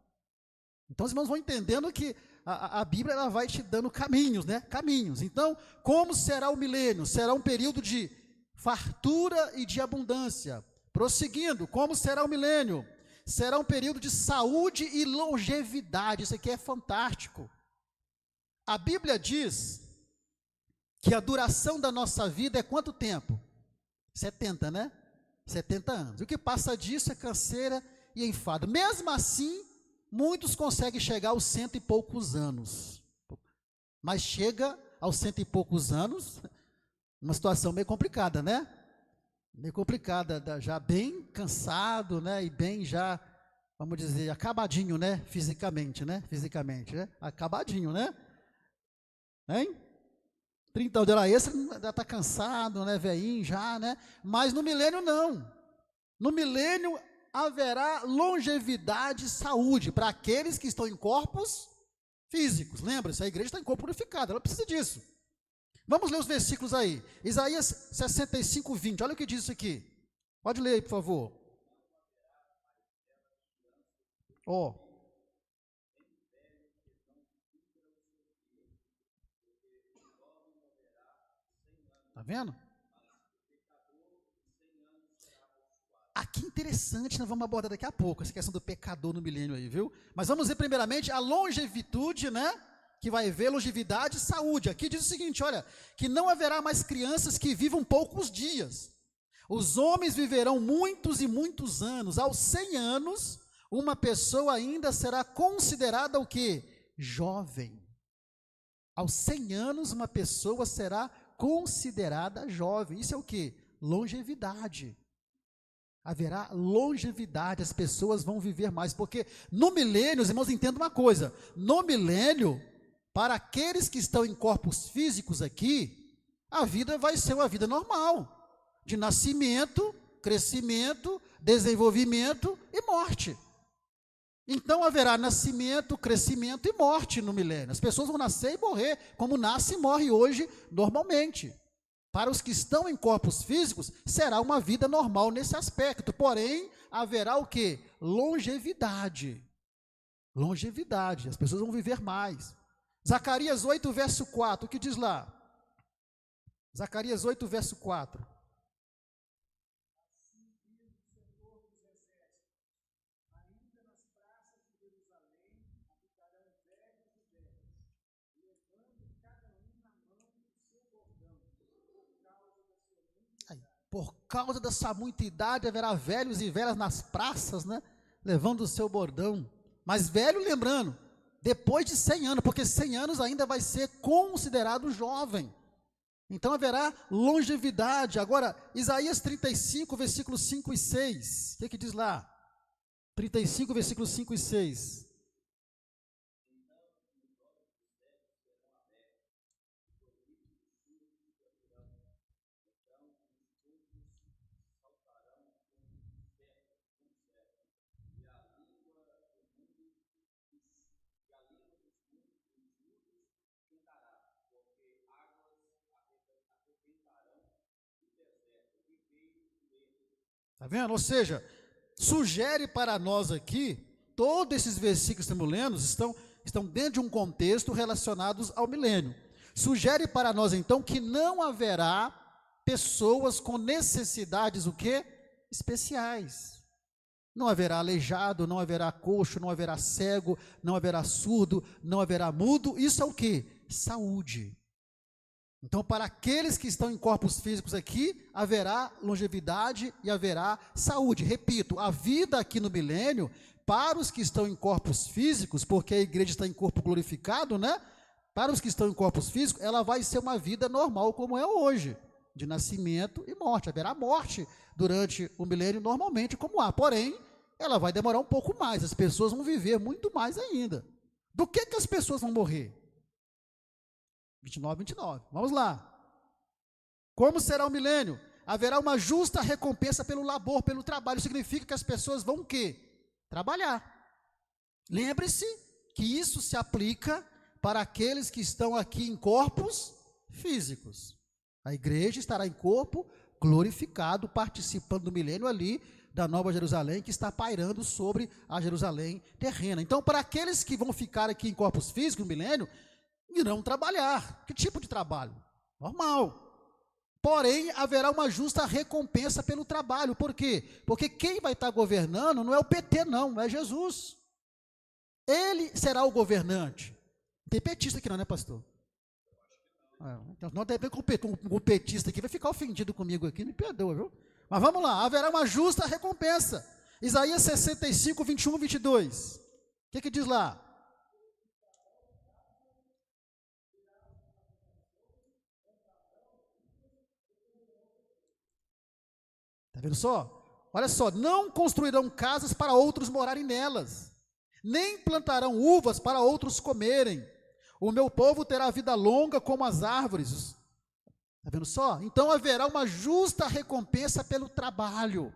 Então os irmãos vão entendendo que a Bíblia ela vai te dando caminhos, né? Caminhos. Então, como será o milênio? Será um período de fartura e de abundância. Prosseguindo, como será o milênio? Será um período de saúde e longevidade. Isso aqui é fantástico. A Bíblia diz que a duração da nossa vida é quanto tempo? 70, né? 70 anos. O que passa disso é canseira e enfado. Mesmo assim, muitos conseguem chegar aos 100 e poucos anos. Mas chega aos 100 e poucos anos, uma situação meio complicada, né? Meio complicada, já bem cansado, né? E bem já, vamos dizer, acabadinho, né? Fisicamente, né? Acabadinho, né? Hein? 30 anos de hora extra, já está cansado, né? Velhinho já, né? Mas no milênio não. No milênio haverá longevidade e saúde para aqueles que estão em corpos físicos. Lembra-se, a igreja está em corpo purificado, ela precisa disso. Vamos ler os versículos aí. Isaías 65, 20. Olha o que diz isso aqui. Pode ler aí, por favor. Ó. Está vendo? Aqui interessante, nós vamos abordar daqui a pouco, essa questão do pecador no milênio aí, viu? Mas vamos ver primeiramente a longevitude, né? Que vai haver longevidade e saúde. Aqui diz o seguinte, olha, que não haverá mais crianças que vivam poucos dias. Os homens viverão muitos e muitos anos. Aos 100 anos, uma pessoa ainda será considerada o quê? Jovem. Aos 100 anos, uma pessoa será considerada jovem. Isso é o quê? Longevidade. Haverá longevidade, as pessoas vão viver mais, porque no milênio, os irmãos entendam uma coisa, no milênio, para aqueles que estão em corpos físicos aqui, a vida vai ser uma vida normal, de nascimento, crescimento, desenvolvimento e morte. Então haverá nascimento, crescimento e morte no milênio. As pessoas vão nascer e morrer, como nasce e morre hoje normalmente. Para os que estão em corpos físicos, será uma vida normal nesse aspecto. Porém, haverá o quê? Longevidade. Longevidade. As pessoas vão viver mais. Zacarias 8, verso 4. O que diz lá? Zacarias 8, verso 4. Por causa dessa muita idade, haverá velhos e velhas nas praças, né? Levando o seu bordão. Mas velho, lembrando, depois de 100 anos, porque 100 anos ainda vai ser considerado jovem. Então haverá longevidade. Agora, Isaías 35, versículos 5 e 6. O que diz lá? 35, versículos 5 e 6. Está vendo? Ou seja, sugere para nós aqui, todos esses versículos que estamos lendo estão dentro de um contexto relacionados ao milênio. Sugere para nós então que não haverá pessoas com necessidades o quê? Especiais. Não haverá aleijado, não haverá coxo, não haverá cego, não haverá surdo, não haverá mudo. Isso é o quê? Saúde. Então, para aqueles que estão em corpos físicos aqui, haverá longevidade e haverá saúde. Repito, a vida aqui no milênio, para os que estão em corpos físicos, porque a igreja está em corpo glorificado, né? Para os que estão em corpos físicos, ela vai ser uma vida normal como é hoje, de nascimento e morte. Haverá morte durante o milênio normalmente como há, porém, ela vai demorar um pouco mais, as pessoas vão viver muito mais ainda. Do que as pessoas vão morrer? 29. Vamos lá. Como será o milênio? Haverá uma justa recompensa pelo labor, pelo trabalho. Significa que as pessoas vão o quê? Trabalhar. Lembre-se que isso se aplica para aqueles que estão aqui em corpos físicos. A igreja estará em corpo glorificado, participando do milênio ali, da Nova Jerusalém, que está pairando sobre a Jerusalém terrena. Então, para aqueles que vão ficar aqui em corpos físicos no milênio, irão trabalhar. Que tipo de trabalho? Normal. Porém, haverá uma justa recompensa pelo trabalho. Por quê? Porque quem vai estar governando não é o PT, não é Jesus. Ele será o governante. Não tem petista aqui não, né, pastor? Então, não tem um petista aqui, vai ficar ofendido comigo aqui, me perdoa, viu? Mas vamos lá, haverá uma justa recompensa. Isaías 65, 21, 22. O que diz lá? Está vendo só? Olha só, não construirão casas para outros morarem nelas, nem plantarão uvas para outros comerem. O meu povo terá vida longa como as árvores. Está vendo só? Então haverá uma justa recompensa pelo trabalho.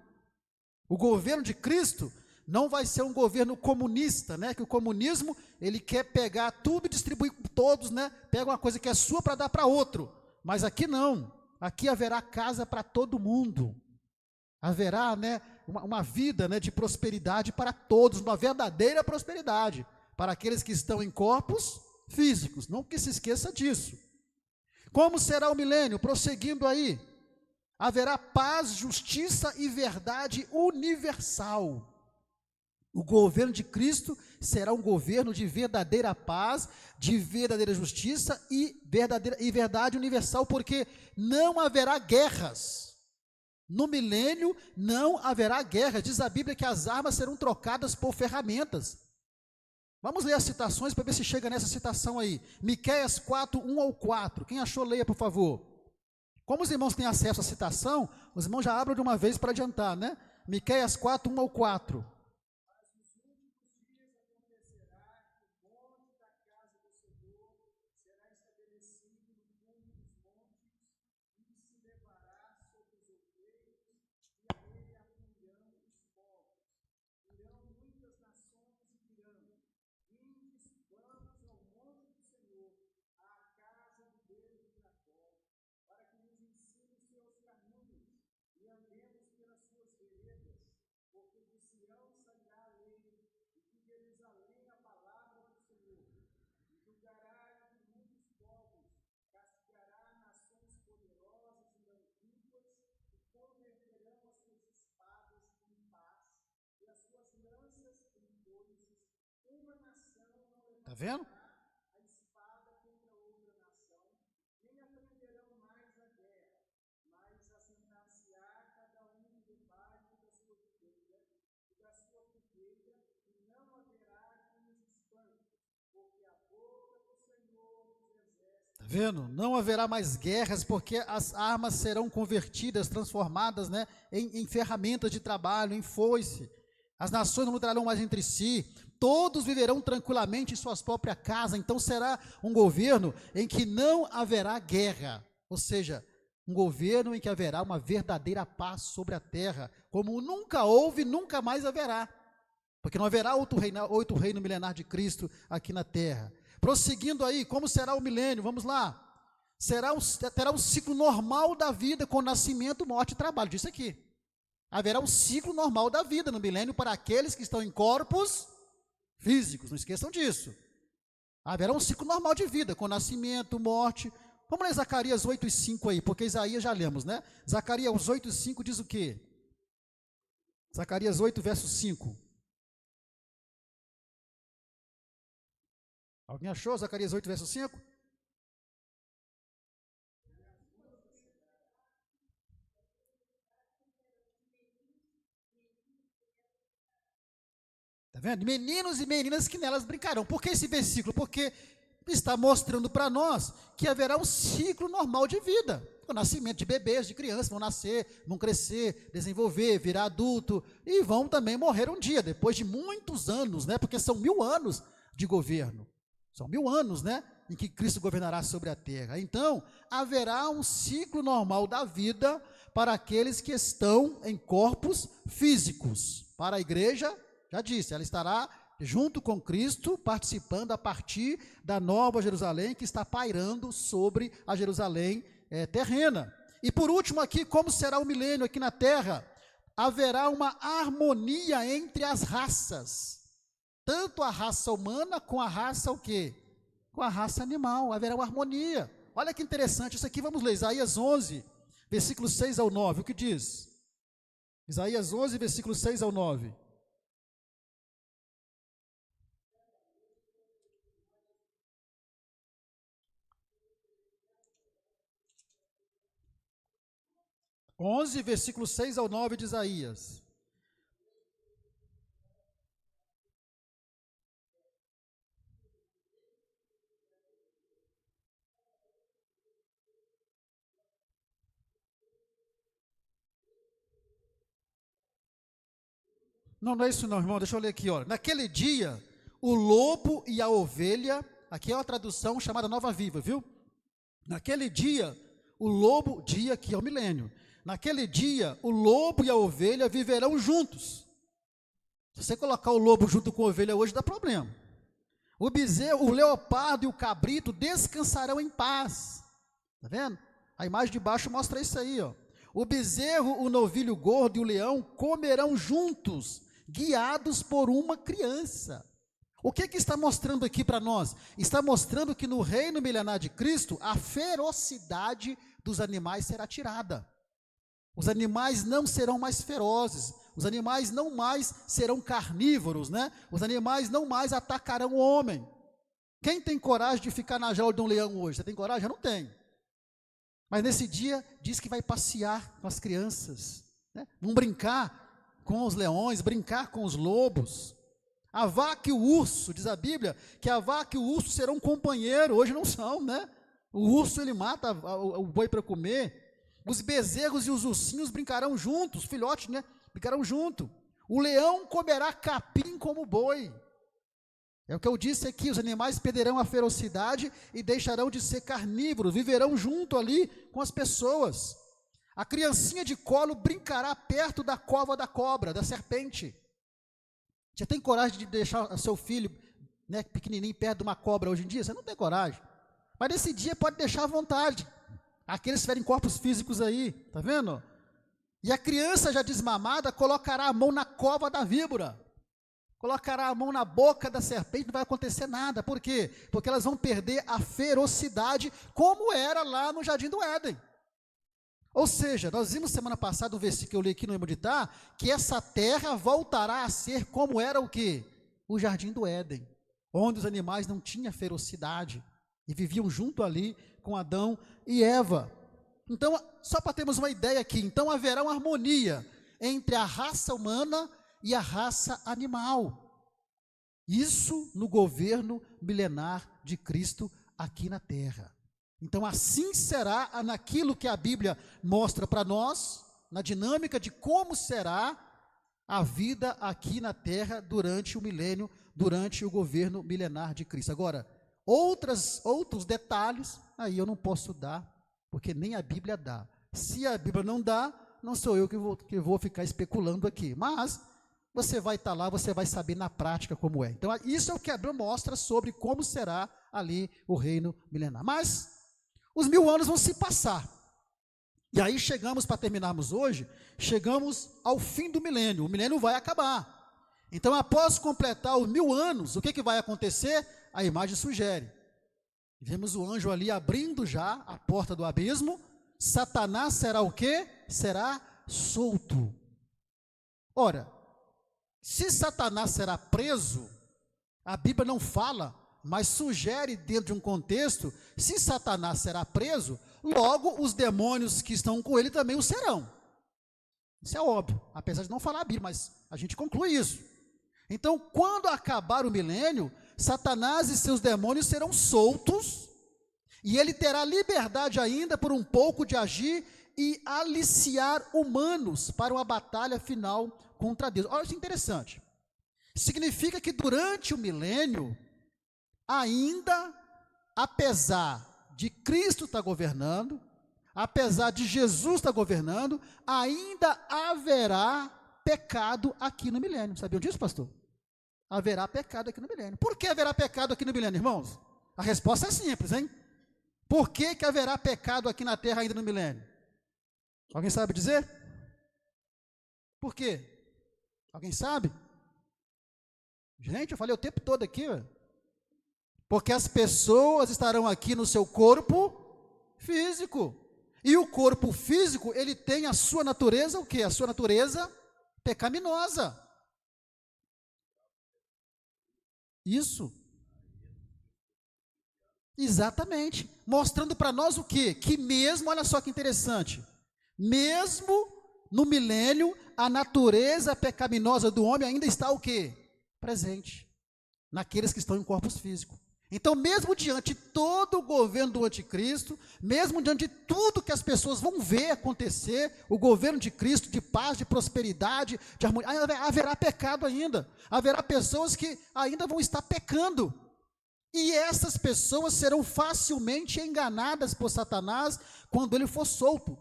O governo de Cristo não vai ser um governo comunista, né? Que o comunismo, ele quer pegar tudo e distribuir com todos, né? Pega uma coisa que é sua para dar para outro. Mas aqui não. Aqui haverá casa para todo mundo. Haverá, né, uma vida, né, de prosperidade para todos, uma verdadeira prosperidade para aqueles que estão em corpos físicos. Não que se esqueça disso. Como será o milênio? Prosseguindo aí, haverá paz, justiça e verdade universal. O governo de Cristo será um governo de verdadeira paz, de verdadeira justiça e verdade universal, porque não haverá guerras. No milênio não haverá guerra. Diz a Bíblia que as armas serão trocadas por ferramentas. Vamos ler as citações para ver se chega nessa citação aí. Miqueias 4, 1 ao 4. Quem achou, leia, por favor. Como os irmãos têm acesso à citação, os irmãos já abrem de uma vez para adiantar, né? Miqueias 4, 1 ao 4. Está vendo? Está vendo? Não haverá mais guerras, porque as armas serão convertidas, transformadas, né, em ferramentas de trabalho, em foice. As nações não lutarão mais entre si, todos viverão tranquilamente em suas próprias casas. Então será um governo em que não haverá guerra, ou seja, um governo em que haverá uma verdadeira paz sobre a terra, como nunca houve, nunca mais haverá, porque não haverá outro reino milenar de Cristo aqui na terra. Prosseguindo aí, como será o milênio? Vamos lá. Terá um ciclo normal da vida com nascimento, morte e trabalho. Diz aqui. Haverá um ciclo normal da vida no milênio para aqueles que estão em corpos físicos. Não esqueçam disso. Haverá um ciclo normal de vida com nascimento, morte. Vamos ler Zacarias 8:5 aí, porque Isaías já lemos, né? Zacarias 8:5 diz o quê? Zacarias 8, verso 5. Alguém achou Zacarias 8, verso 5? Está vendo? Meninos e meninas que nelas brincarão. Por que esse versículo? Porque está mostrando para nós que haverá um ciclo normal de vida. O nascimento de bebês, de crianças, vão nascer, vão crescer, desenvolver, virar adulto, e vão também morrer um dia, depois de muitos anos, né? Porque são 1000 anos de governo. São 1000 anos, né? Em que Cristo governará sobre a terra. Então, haverá um ciclo normal da vida para aqueles que estão em corpos físicos. Para a igreja, já disse, ela estará junto com Cristo, participando a partir da nova Jerusalém, que está pairando sobre a Jerusalém terrena. E por último aqui, como será o milênio aqui na terra? Haverá uma harmonia entre as raças, tanto a raça humana com a raça o quê? Com a raça animal, haverá uma harmonia. Olha que interessante, isso aqui vamos ler, Isaías 11, versículos 6 ao 9, o que diz? Isaías 11, versículos 6 ao 9. Versículos 6 ao 9 de Isaías. Não, não é isso não, irmão, deixa eu ler aqui, olha. Naquele dia, o lobo e a ovelha, aqui é uma tradução chamada Nova Viva, viu? Naquele dia, o lobo, dia que é o milênio. Naquele dia, o lobo e a ovelha viverão juntos. Se você colocar o lobo junto com a ovelha hoje, dá problema. O bezerro, o leopardo e o cabrito descansarão em paz. Está vendo? A imagem de baixo mostra isso aí, ó. O bezerro, o novilho gordo e o leão comerão juntos, guiados por uma criança. O que está mostrando aqui para nós? Está mostrando que no reino milenar de Cristo, a ferocidade dos animais será tirada. Os animais não serão mais ferozes, os animais não mais serão carnívoros, né? Os animais não mais atacarão o homem. Quem tem coragem de ficar na jaula de um leão hoje? Você tem coragem? Eu não tenho. Mas nesse dia, diz que vai passear com as crianças, né? Vão brincar com os leões, brincar com os lobos. A vaca e o urso, diz a Bíblia, que a vaca e o urso serão companheiros, hoje não são, né? O urso, ele mata o boi para comer. Os bezerros e os ursinhos brincarão juntos, os filhotes, né? Brincarão junto. O leão comerá capim como boi. É o que eu disse aqui, os animais perderão a ferocidade e deixarão de ser carnívoros, viverão junto ali com as pessoas. A criancinha de colo brincará perto da cova da cobra, da serpente. Você tem coragem de deixar seu filho, né, pequenininho, perto de uma cobra hoje em dia? Você não tem coragem. Mas nesse dia pode deixar à vontade. Aqueles que tiverem corpos físicos aí, tá vendo? E a criança já desmamada colocará a mão na cova da víbora, colocará a mão na boca da serpente, não vai acontecer nada. Por quê? Porque elas vão perder a ferocidade, como era lá no Jardim do Éden. Ou seja, nós vimos semana passada um versículo que eu li aqui no Emoditar, que essa terra voltará a ser como era o quê? O Jardim do Éden, onde os animais não tinham ferocidade e viviam junto ali com Adão e Eva. Então, só para termos uma ideia aqui, então haverá uma harmonia entre a raça humana e a raça animal. Isso no governo milenar de Cristo aqui na terra. Então assim será naquilo que a Bíblia mostra para nós, na dinâmica de como será a vida aqui na terra durante o milênio, durante o governo milenar de Cristo. Agora, outros detalhes, aí eu não posso dar, porque nem a Bíblia dá. Se a Bíblia não dá, não sou eu que vou ficar especulando aqui, mas você vai estar lá, você vai saber na prática como é. Então, isso é o que a Bíblia mostra sobre como será ali o reino milenar. Mas os 1000 anos vão se passar. E aí chegamos, para terminarmos hoje, chegamos ao fim do milênio. O milênio vai acabar. Então, após completar os 1000 anos, o que vai acontecer? A imagem sugere. Vemos o anjo ali abrindo já a porta do abismo. Satanás será o quê? Será solto. Ora, se Satanás será preso, a Bíblia não fala, mas sugere dentro de um contexto, se Satanás será preso, logo os demônios que estão com ele também o serão. Isso é óbvio, apesar de não falar a Bíblia, mas a gente conclui isso. Então, quando acabar o milênio, Satanás e seus demônios serão soltos, e ele terá liberdade ainda por um pouco de agir e aliciar humanos para uma batalha final contra Deus. Olha que interessante. Significa que durante o milênio, ainda, apesar de Cristo estar governando, apesar de Jesus estar governando, ainda haverá pecado aqui no milênio. Sabiam disso, pastor? Haverá pecado aqui no milênio. Por que haverá pecado aqui no milênio, irmãos? A resposta é simples, hein? Por que que haverá pecado aqui na terra ainda no milênio? Alguém sabe dizer? Por quê? Alguém sabe? Gente, eu falei o tempo todo aqui, ó. Porque as pessoas estarão aqui no seu corpo físico. E o corpo físico, ele tem a sua natureza, o quê? A sua natureza pecaminosa. Isso. Exatamente. Mostrando para nós o quê? Que mesmo, olha só que interessante, mesmo no milênio, a natureza pecaminosa do homem ainda está o quê? Presente. Naqueles que estão em corpos físicos. Então, mesmo diante de todo o governo do anticristo, mesmo diante de tudo que as pessoas vão ver acontecer, o governo de Cristo, de paz, de prosperidade, de harmonia, haverá pecado ainda. Haverá pessoas que ainda vão estar pecando. E essas pessoas serão facilmente enganadas por Satanás quando ele for solto.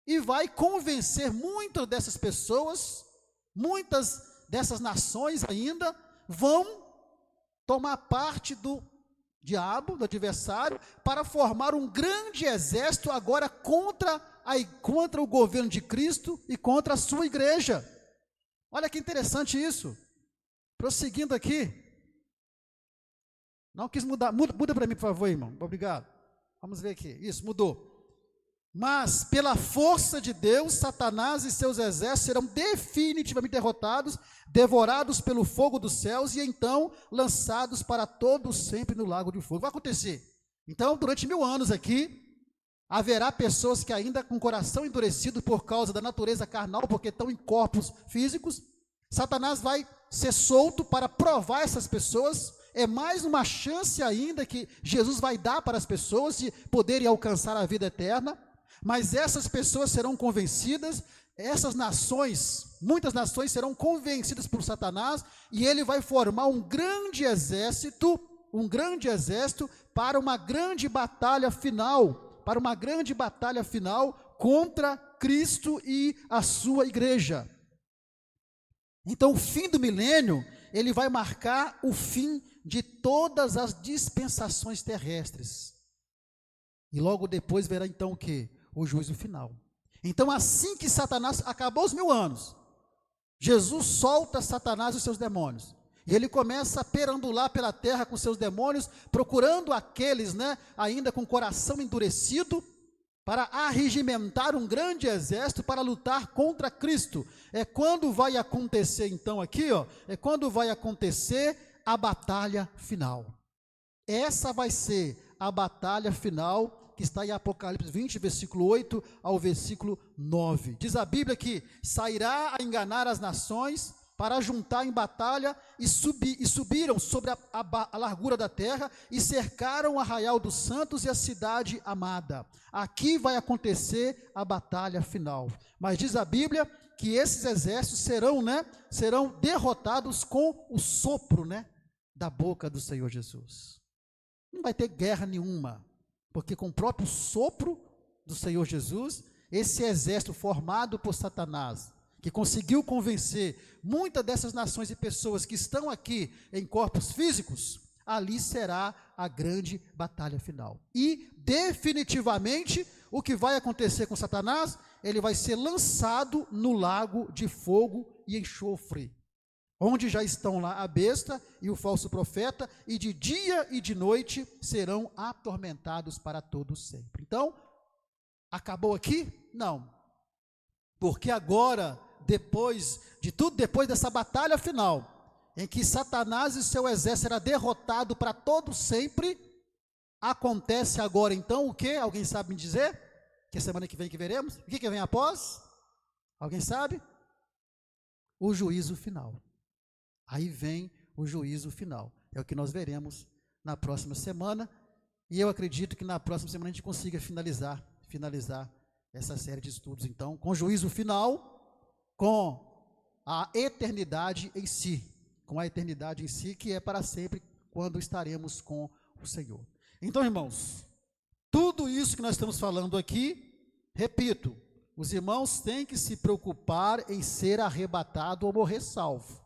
E vai convencer muitas dessas pessoas, muitas dessas nações ainda, vão tomar parte do diabo, do adversário, para formar um grande exército agora contra o governo de Cristo e contra a sua igreja. Olha que interessante isso. Prosseguindo aqui. Não quis mudar, muda para mim, por favor, irmão. Obrigado. Vamos ver aqui. Isso, mudou. Mas, pela força de Deus, Satanás e seus exércitos serão definitivamente derrotados, devorados pelo fogo dos céus e então lançados para todos sempre no lago de fogo. Vai acontecer. Então, durante 1000 anos aqui, haverá pessoas que ainda com o coração endurecido por causa da natureza carnal, porque estão em corpos físicos. Satanás vai ser solto para provar essas pessoas. É mais uma chance ainda que Jesus vai dar para as pessoas de poderem alcançar a vida eterna. Mas essas pessoas serão convencidas, essas nações, muitas nações serão convencidas por Satanás, e ele vai formar um grande exército para uma grande batalha final, contra Cristo e a sua igreja. Então, o fim do milênio, ele vai marcar o fim de todas as dispensações terrestres. E logo depois verá então o quê? O juízo final. Então, assim que Satanás, acabou os 1000 anos, Jesus solta Satanás e os seus demônios, e ele começa a perambular pela terra com seus demônios, procurando aqueles, ainda com o coração endurecido, para arregimentar um grande exército para lutar contra Cristo. É quando vai acontecer então aqui, é quando vai acontecer a batalha final. Essa vai ser a batalha final que está em Apocalipse 20, versículo 8 ao versículo 9. Diz a Bíblia que sairá a enganar as nações para juntar em batalha e subiram sobre a largura da terra e cercaram o arraial dos santos e a cidade amada. Aqui vai acontecer a batalha final. Mas diz a Bíblia que esses exércitos serão derrotados com o sopro, da boca do Senhor Jesus. Não vai ter guerra nenhuma. Porque com o próprio sopro do Senhor Jesus, esse exército formado por Satanás, que conseguiu convencer muitas dessas nações e pessoas que estão aqui em corpos físicos, ali será a grande batalha final. E definitivamente, o que vai acontecer com Satanás, ele vai ser lançado no lago de fogo e enxofre, onde já estão lá a besta e o falso profeta, e de dia e de noite serão atormentados para todos sempre. Então, acabou aqui? Não. Porque agora, depois de tudo, depois dessa batalha final, em que Satanás e seu exército será derrotado para todos sempre, acontece agora então o que? Alguém sabe me dizer? Que semana que vem que veremos? O que vem após? Alguém sabe? O juízo final. Aí vem o juízo final. É o que nós veremos na próxima semana. E eu acredito que na próxima semana a gente consiga finalizar essa série de estudos, então, com o juízo final, com a eternidade em si, que é para sempre, quando estaremos com o Senhor. Então, irmãos, tudo isso que nós estamos falando aqui, repito, os irmãos têm que se preocupar em ser arrebatado ou morrer salvo.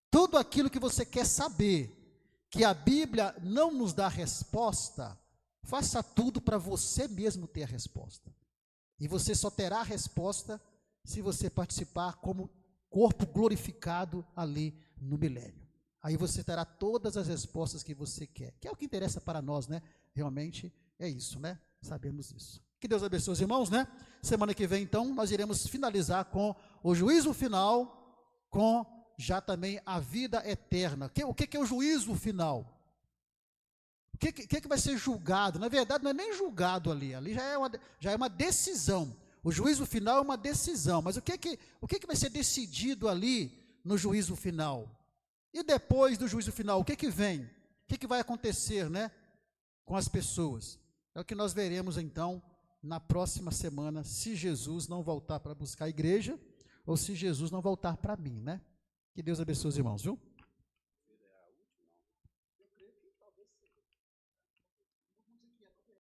Tudo aquilo que você quer saber, que a Bíblia não nos dá resposta, faça tudo para você mesmo ter a resposta. E você só terá a resposta se você participar como corpo glorificado ali no milênio. Aí você terá todas as respostas que você quer, que é o que interessa para nós, né? Realmente é isso, né? Sabemos isso. Que Deus abençoe os irmãos, né? Semana que vem, então, nós iremos finalizar com o juízo final, com já também a vida eterna. O que é o juízo final? O que vai ser julgado? Na verdade, não é nem julgado ali já é uma decisão. O juízo final é uma decisão, mas o que vai ser decidido ali no juízo final? E depois do juízo final, o que vem? O que vai acontecer, né, com as pessoas? É o que nós veremos então na próxima semana, se Jesus não voltar para buscar a igreja, ou se Jesus não voltar para mim, né? Que Deus abençoe os irmãos, viu?